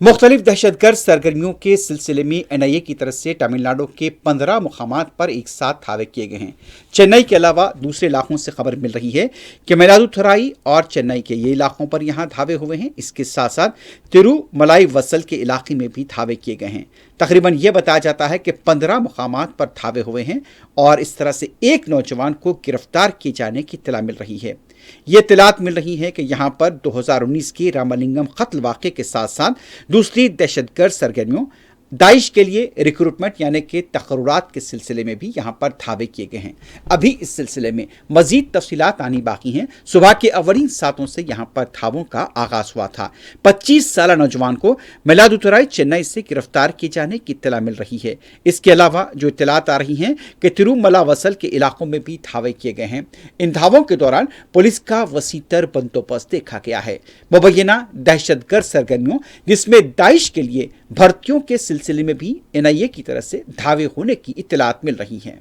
मुख्तलिफ दहशतगर्द सरगर्मियों के सिलसिले में एनआईए की तरफ से तमिलनाडु के 15 मुकामात पर एक साथ धावे किए गए हैं। चेन्नई के अलावा दूसरे इलाकों से खबर मिल रही है कि मयिलादुथुराई और चेन्नई के ये इलाकों पर यहाँ धावे हुए हैं। इसके साथ साथ तिरुमलाई वसल के इलाके में भी धावे किए गए हैं। तकरीबन ये बताया जाता है कि 15 मुकामात पर धावे हुए हैं और इस तरह से एक नौजवान को गिरफ्तार किए जाने की इत्तला मिल रही है। ये इत्तलात मिल रही है कि यहाँ पर 2019 के रामलिंगम कत्ल वाक़े के साथ साथ दूसरी दहशतगर्द सरगर्मियों दाइश के लिए रिक्रूटमेंट यानी कि तकर्रुरात के सिलसिले में भी यहाँ पर धावे किए गए हैं। अभी इस सिलसिले में मजीद तफसीलात आनी बाकी हैं। सुबह के अवलिन सातों से यहाँ पर धावों का आगाज हुआ था। 25 साल नौजवान को मयिलादुथुराई चेन्नई से गिरफ्तार किए जाने की इत्तला मिल रही है। इसके अलावा जो इत्तलात आ रही हैं कि तिरुमलावसल के इलाकों में भी धावे किए गए हैं। इन धावों के दौरान पुलिस का वसीतर बंदोबस्त देखा गया है। मुबैना दहशतगर्द सरगर्मियों जिसमें दाइश के लिए भर्तियों के सिलसिले में भी एनआईए की तरफ से धावे होने की इत्तलात मिल रही हैं।